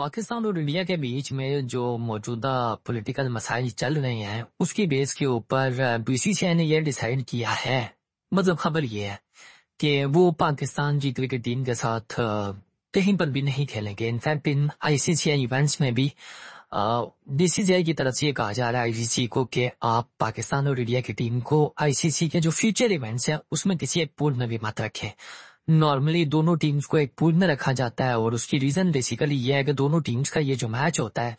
पाकिस्तान और इंडिया के बीच में जो मौजूदा पॉलिटिकल मसाइल चल रहे हैं उसकी बेस के ऊपर बीसीसीआई ने यह डिसाइड किया है, मतलब खबर ये है कि वो पाकिस्तान जी क्रिकेट टीम के साथ कहीं पर भी नहीं खेलेंगे। इनफैक्ट इन आईसीसी इवेंट्स में भी बीसीसीआई की तरफ से ये कहा जा रहा है आईसीसी को कि आप पाकिस्तान और इंडिया की टीम को आईसीसी के जो फ्यूचर इवेंट्स हैं उसमें किसी एक पूल में भी मत रखें। नॉर्मली दोनों टीम्स को एक पूल में रखा जाता है और उसकी रीजन बेसिकली ये है कि दोनों टीम्स का ये जो मैच होता है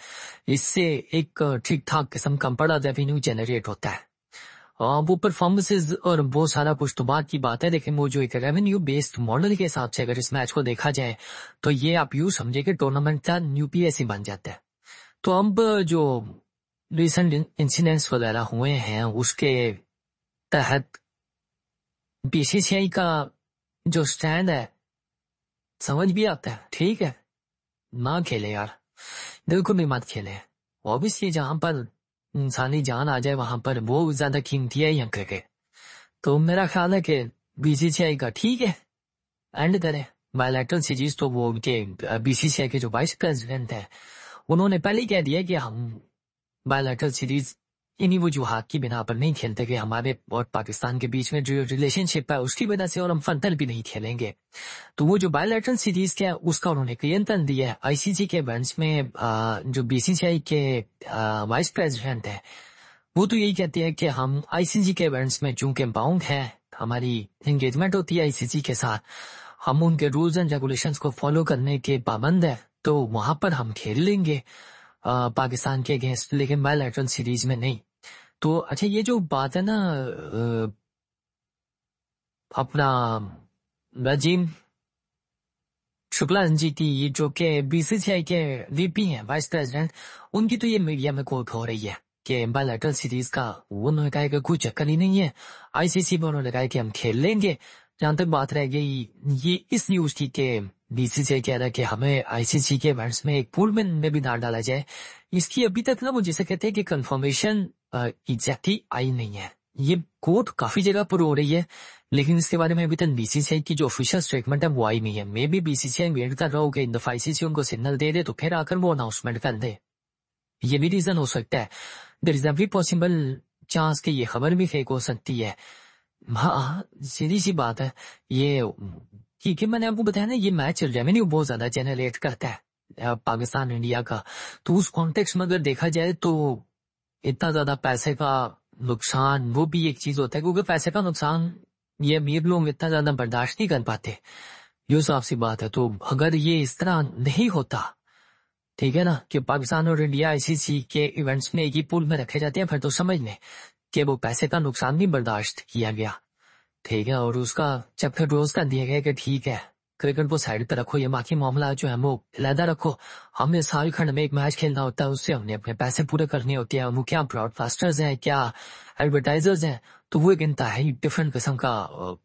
इससे एक ठीक ठाक किस्म का बड़ा रेवेन्यू जनरेट होता है। वो परफॉर्मेंसेज और वो सारा कुछ तो बात की बात है, लेकिन वो जो एक रेवेन्यू बेस्ड मॉडल के हिसाब से अगर इस मैच को देखा जाए तो ये आप यूं समझे कि टूर्नामेंट का न्यू पीएससी बन जाता है। तो अब जो रिसेंट इंसिडेंट्स वगैरह हुए हैं उसके तहत बीसीसीआई का जो स्टैंड है समझ भी आता है, ठीक है ना खेले यार, बिल्कुल भी मत खेले। ऑब्वियसली जहां पर इंसानी जान आ जाए वहां पर वो ज्यादा कीमती है या क्रिकेट। तो मेरा ख्याल है कि बीसीसीआई का ठीक है एंड करे बायलैटरल सीरीज। तो वो उनके बीसीसीआई के जो वाइस प्रेसिडेंट है उन्होंने पहले ही कह दिया कि हम बायलैटरल सीरीज इन्हीं वजूहात की बिना पर नहीं खेलते कि हमारे और पाकिस्तान के बीच में जो रिलेशनशिप है उसकी वजह से, और हम फर्दर भी नहीं खेलेंगे। तो वो जो बायलैटरल सीरीज क्या है उसका उन्होंने क्लियरन दिया है। आईसीसी के इवेंट्स में जो बीसीसीआई के वाइस प्रेसिडेंट है वो तो यही कहते हैं कि हम आईसीसी के इवेंट्स में चूंकि बाउंड है, हमारी एंगेजमेंट होती है आईसीसी के साथ, हम उनके रूल्स एंड रेगुलेशंस को फॉलो करने के पाबंद है, तो वहां पर हम खेल लेंगे पाकिस्तान के अगेंस्ट, लेकिन बायलैटरल सीरीज में नहीं। तो अच्छा ये जो बात है ना अपना राजीव शुक्ला जी की, ये जो कि बीसीसीआई के वीपी हैं वाइस प्रेसिडेंट, उनकी तो ये मीडिया में कोट हो रही है कि बायलैटरल सीरीज का उन्होंने कहा कि कोई चक्कर ही नहीं है, आईसीसी में उन्होंने कहा कि हम खेल लेंगे। जहां तक बात रह गई ये इस न्यूज की कि बीसीसीआई कह रहा है कि हमें आईसीसी के इवेंट्स में एक पूल में भी ना डाला जाए, इसकी अभी तक ना वो जिसे कहते हैं कि कंफर्मेशन एग्जैक्टली आई नहीं है। ये कोर्ट काफी जगह पर हो रही है लेकिन इसके बारे में अभी तक बीसीसीआई की जो ऑफिशियल स्टेटमेंट है वो आई नहीं है। मे बी बीसीसीआई वेट कर रहा हो कि इन दफा आईसीसी उनको सिग्नल दे दे तो फिर आकर वो अनाउंसमेंट कर दे, ये भी रीजन हो सकता है। There is every possible chance कि ये खबर भी फेक हो सकती है। हाँ सीधी सी बात है ये, क्योंकि मैंने आपको बताया ना ये मैच रेवेन्यू बहुत ज्यादा जनरेट करता है पाकिस्तान इंडिया का। तो उस कॉन्टेक्स्ट में अगर देखा जाए तो इतना ज्यादा पैसे का नुकसान वो भी एक चीज होता है, क्योंकि पैसे का नुकसान ये अमीर लोग इतना ज्यादा बर्दाश्त नहीं कर पाते, ये साफ सी बात है। तो अगर ये इस तरह नहीं होता, ठीक है ना, कि पाकिस्तान और इंडिया आईसीसी के इवेंट्स में एक ही पूल में रखे जाते हैं, फिर तो समझ लें कि वो पैसे का नुकसान भी बर्दाश्त किया गया, ठीक है, और उसका चैप्टर रोज का दिया गया कि ठीक है क्रिकेट को साइड पे रखो, ये बाकी मामला जो है वो अलहदा रखो, हमें साल खंड में एक मैच खेलना होता है, उससे हमने अपने पैसे पूरे करने होते हैं, वो क्या ब्रॉडकास्टर्स हैं क्या एडवर्टाइजर्स हैं, तो वो एक इंतहाई डिफरेंट किस्म का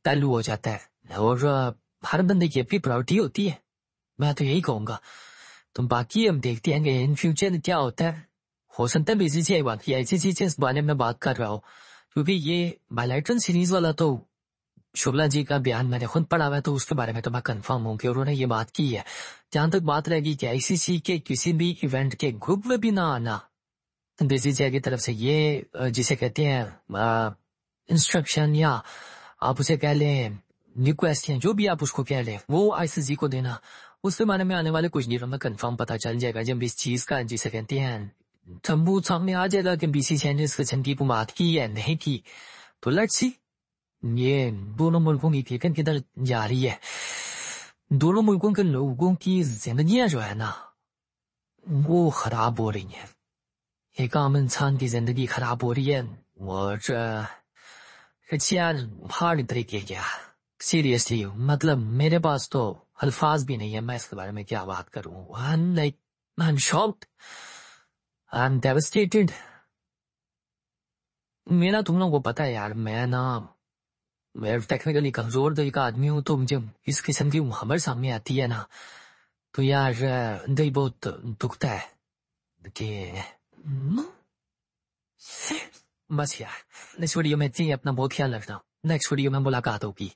पहलू हो जाता है। और हर बंदे की अपनी प्रायोरिटी होती है, मैं तो यही कहूंगा। तो बाकी हम देखते हैं कि इन फ्यूचर क्या होता है। हो सकता है बीसीसीआई बाकी आईसीसी से इस बारे में बात कर रहा हो, क्योंकि ये बायलैटरल सीरीज वाला तो शुक्ला जी का बयान मैंने खुद पढ़ा हुआ है, तो उसके बारे में तो मैं कंफर्म हूँ कि उन्होंने ये बात की है। जहां तक बात रहेगी कि आईसीसी के किसी भी इवेंट के ग्रुप में भी ना आना, बीसीसीआई की तरफ से ये जिसे कहते हैं इंस्ट्रक्शन या आप उसे कह लें रिक्वेस्ट या जो भी आप उसको कह लें, वो आईसीसी को देना, उसके बारे में आने वाले कुछ दिनों में कंफर्म पता चल जाएगा। जब इस चीज का जिसे कहते हैं सबूत सामने आ जाएगा कि बीसीसीआई ने इस किस्म की बात की है नहीं की, तो लेट्स सी ये दोनों मुल्कों की क्रिकेट किधर जा रही है। दोनों मुल्कों के लोगों की जिंदगियां जो है ना वो खराब हो रही हैं, एक आम इंसान की जिंदगी खराब हो रही है, और यार हार्ड तरीके क्या सीरियसली, मतलब मेरे पास तो अल्फाज भी नहीं है, मैं इसके बारे में क्या बात करूं। I am shocked, I am devastated. मेरा तुम लोगों को पता है यार, मैं टेक्निकली कमजोर दिल का आदमी हूं, तो मुझे इस किस्म की खबर सामने आती है ना तो यार दिल बहुत दुखता है कि बस यार। नेक्स्ट वीडियो में अपना बहुत ख्याल रखना, नेक्स्ट वीडियो में मुलाकात होगी।